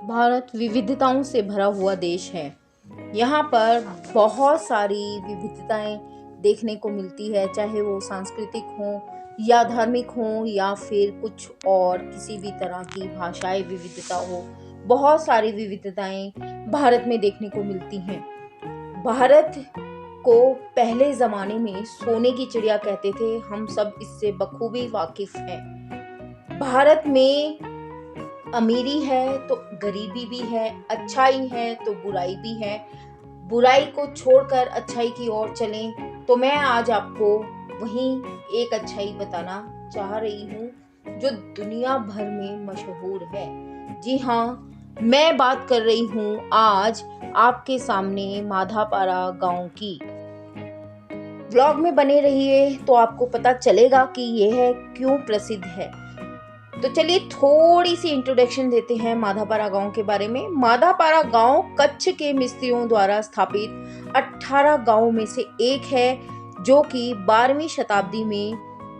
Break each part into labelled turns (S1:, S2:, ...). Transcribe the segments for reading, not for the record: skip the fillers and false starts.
S1: भारत विविधताओं से भरा हुआ देश है। यहाँ पर बहुत सारी विविधताएं देखने को मिलती है, चाहे वो सांस्कृतिक हो या धार्मिक हो या फिर कुछ और किसी भी तरह की भाषाई विविधता हो। बहुत सारी विविधताएं भारत में देखने को मिलती हैं। भारत को पहले ज़माने में सोने की चिड़िया कहते थे, हम सब इससे बखूबी वाकिफ हैं। भारत में अमीरी है तो गरीबी भी है, अच्छाई है तो बुराई भी है। बुराई को छोड़कर अच्छाई की ओर चलें तो मैं आज आपको वहीं एक अच्छाई बताना चाह रही हूँ जो दुनिया भर में मशहूर है। जी हाँ, मैं बात कर रही हूँ आज आपके सामने माधापारा गांव की। व्लॉग में बने रहिए तो आपको पता चलेगा कि यह क्यों प्रसिद्ध है। तो चलिए थोड़ी सी इंट्रोडक्शन देते हैं माधापारा गांव के बारे में। माधापारा गांव कच्छ के मिस्त्रियों द्वारा स्थापित 18 गांवों में से एक है, जो कि 12वीं शताब्दी में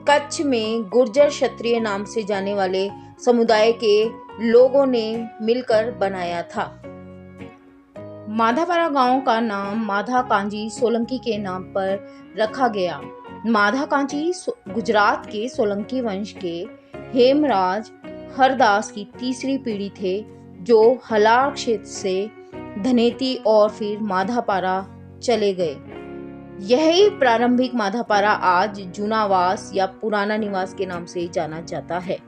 S1: कच्छ में गुर्जर क्षत्रिय नाम से जाने वाले समुदाय के लोगों ने मिलकर बनाया था। माधापारा गांव का नाम माधा कांजी सोलंकी के नाम पर रखा गया। माधा कांजी गुजरात के सोलंकी वंश के हेमराज हरदास की तीसरी पीढ़ी थे, जो हलार क्षेत्र से धनेती और फिर माधापारा चले गए। यही प्रारंभिक माधापारा आज जूनावास या पुराना निवास के नाम से जाना जाता है।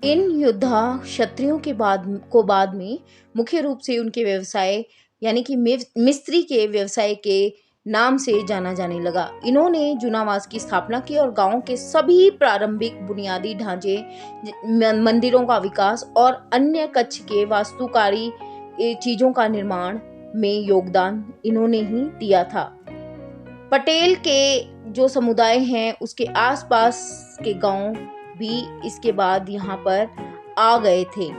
S1: इन योद्धा क्षत्रियों के बाद में मुख्य रूप से उनके व्यवसाय यानी कि मिस्त्री के व्यवसाय के नाम से जाना जाने लगा। इन्होंने जूनावास की स्थापना की और गांव के सभी प्रारंभिक बुनियादी ढांचे, मंदिरों का विकास और अन्य कच्छ के वास्तुकारी चीजों का निर्माण में योगदान इन्होंने ही दिया था। पटेल के जो समुदाय हैं उसके आसपास के गांव भी इसके बाद यहाँ पर आ गए थे।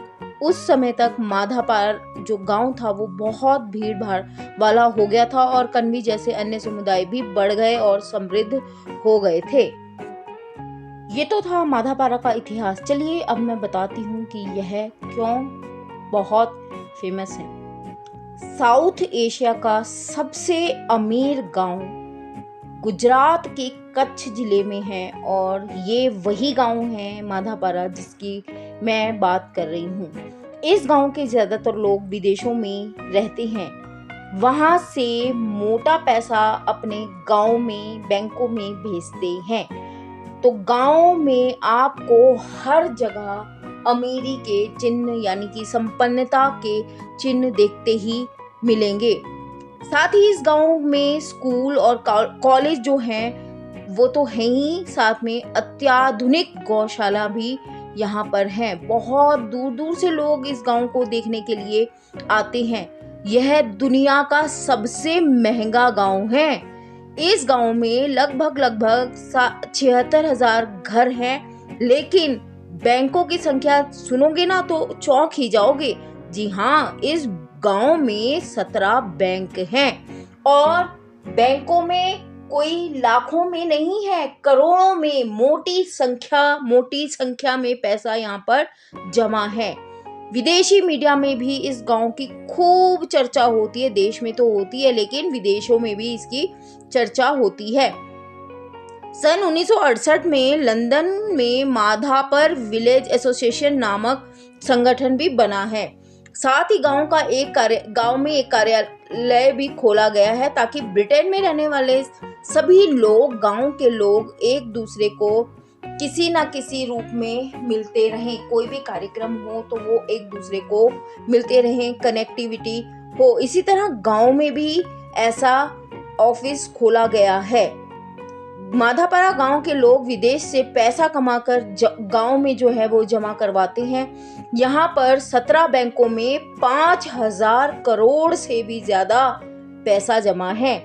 S1: उस समय तक माधापार जो गांव था वो बहुत भीड़ भाड़ वाला हो गया था और कन्वी जैसे अन्य समुदाय भी बढ़ गए और समृद्ध हो गए थे। ये तो था माधापारा का इतिहास। चलिए अब मैं बताती हूँ कि यह क्यों बहुत फेमस है। साउथ एशिया का सबसे अमीर गांव गुजरात के कच्छ जिले में है और ये वही गांव है माधापारा जिसकी मैं बात कर रही हूँ। इस गांव के ज्यादातर लोग विदेशों में रहते हैं। वहां से मोटा पैसा अपने गांव में बैंकों में भेजते हैं। तो गांव में आपको हर जगह अमीरी के चिन्ह यानी कि संपन्नता के चिन्ह देखते ही मिलेंगे। साथ ही इस गांव में स्कूल और कॉलेज जो हैं वो तो है ही, साथ में अत्याधुनिक गौशाला भी यहाँ पर है। बहुत दूर दूर से लोग इस गांव को देखने के लिए आते हैं। यह दुनिया का सबसे महंगा गांव है। इस गांव में लगभग 76,000 घर हैं, लेकिन बैंकों की संख्या सुनोगे ना तो चौंक ही जाओगे। जी हाँ, इस गांव में 17 बैंक हैं और बैंकों में कोई लाखों में नहीं है, करोड़ों में मोटी संख्या में पैसा यहाँ पर जमा है। विदेशी मीडिया में भी इस गांव की खूब चर्चा होती है। देश में तो होती है लेकिन विदेशों में भी इसकी चर्चा होती है। सन 1968 में लंदन में माधापर विलेज एसोसिएशन नामक संगठन भी बना है। साथ ही गांव में एक कार्यालय भी खोला गया है ताकि ब्रिटेन में रहने वाले सभी लोग, गांव के लोग एक दूसरे को किसी ना किसी रूप में मिलते रहें। कोई भी कार्यक्रम हो तो वो एक दूसरे को मिलते रहें, कनेक्टिविटी हो। इसी तरह गांव में भी ऐसा ऑफिस खोला गया है। माधापारा गांव के लोग विदेश से पैसा कमाकर गांव में जो है वो जमा करवाते हैं। यहाँ पर 17 बैंकों में 5,000 करोड़ से भी ज्यादा पैसा जमा है।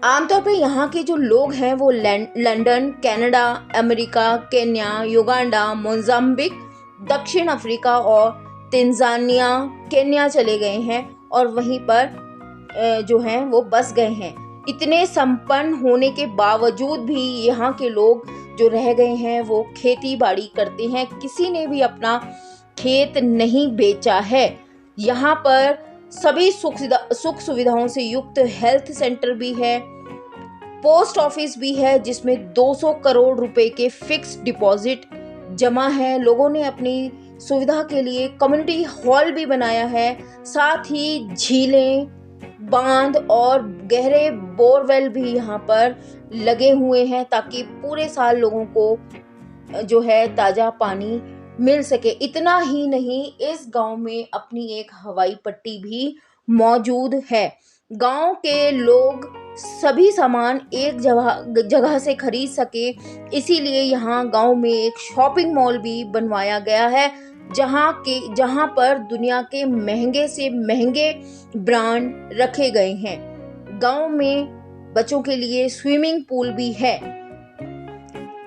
S1: आमतौर पर यहाँ के जो लोग हैं वो London, Canada, America, Kenya, Uganda, Mozambique, दक्षिण अफ्रीका और तंजानिया, केन्या चले गए हैं और वहीं पर जो हैं वो बस गए हैं। इतने संपन्न होने के बावजूद भी यहाँ के लोग जो रह गए हैं वो खेती बाड़ी करते हैं। किसी ने भी अपना खेत नहीं बेचा है। यहाँ पर सभी सुख सुविधाओं से युक्त हेल्थ सेंटर भी है, पोस्ट ऑफिस भी है जिसमें 200 करोड़ रुपए के फिक्स डिपॉजिट जमा है। लोगों ने अपनी सुविधा के लिए कम्युनिटी हॉल भी बनाया है, साथ ही झीलें, बांध और गहरे बोरवेल भी यहाँ पर लगे हुए हैं ताकि पूरे साल लोगों को जो है ताजा पानी मिल सके। इतना ही नहीं, इस गांव में अपनी एक हवाई पट्टी भी मौजूद है। गांव के लोग सभी सामान एक जगह से खरीद सके, इसीलिए यहाँ गांव में एक शॉपिंग मॉल भी बनवाया गया है जहां पर दुनिया के महंगे से महंगे ब्रांड रखे गए हैं। गांव में बच्चों के लिए स्विमिंग पूल भी है।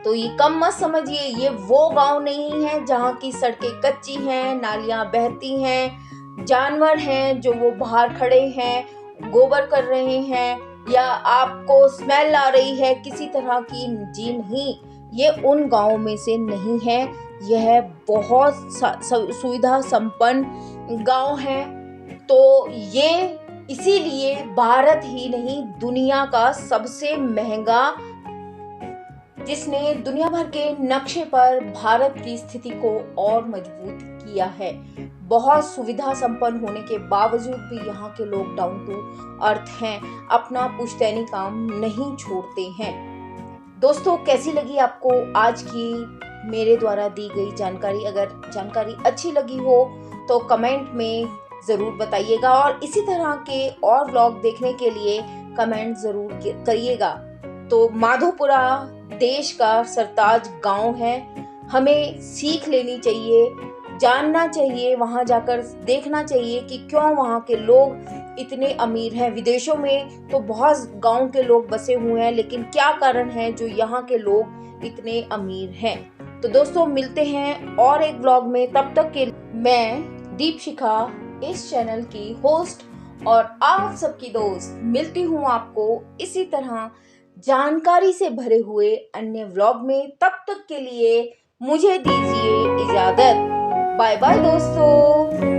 S1: तो ये कम मत समझिए, ये वो गांव नहीं है जहां की सड़कें कच्ची हैं, नालियां बहती हैं, जानवर हैं जो वो बाहर खड़े हैं, गोबर कर रहे हैं, या आपको स्मेल आ रही है किसी तरह की। जी नहीं, ये उन गांवों में से नहीं है। यह बहुत सुविधा संपन्न गांव है। तो ये इसीलिए भारत ही नहीं, दुनिया का सबसे महंगा, जिसने दुनिया भर के नक्शे पर भारत की स्थिति को और मजबूत किया है। बहुत सुविधा संपन्न होने के बावजूद भी यहाँ के लोग डाउन टू अर्थ हैं, अपना पुश्तैनी काम नहीं छोड़ते हैं। दोस्तों, कैसी लगी आपको आज की मेरे द्वारा दी गई जानकारी? अगर जानकारी अच्छी लगी हो तो कमेंट में ज़रूर बताइएगा, और इसी तरह के और व्लॉग देखने के लिए कमेंट ज़रूर करिएगा। तो माधोपुरा देश का सरताज गांव है, हमें सीख लेनी चाहिए, जानना चाहिए, वहां जाकर देखना चाहिए कि क्यों वहां के लोग इतने अमीर हैं। विदेशों में तो बहुत गांव के लोग बसे हुए हैं, लेकिन क्या कारण है जो यहाँ के लोग इतने अमीर हैं। तो दोस्तों, मिलते हैं और एक व्लॉग में। तब तक के मैं दीपशिखा, इस चैनल की होस्ट और आप सबकी दोस्त, मिलती हूँ आपको इसी तरह जानकारी से भरे हुए अन्य व्लॉग में। तब तक के लिए मुझे दीजिए इजाजत। बाय बाय दोस्तों।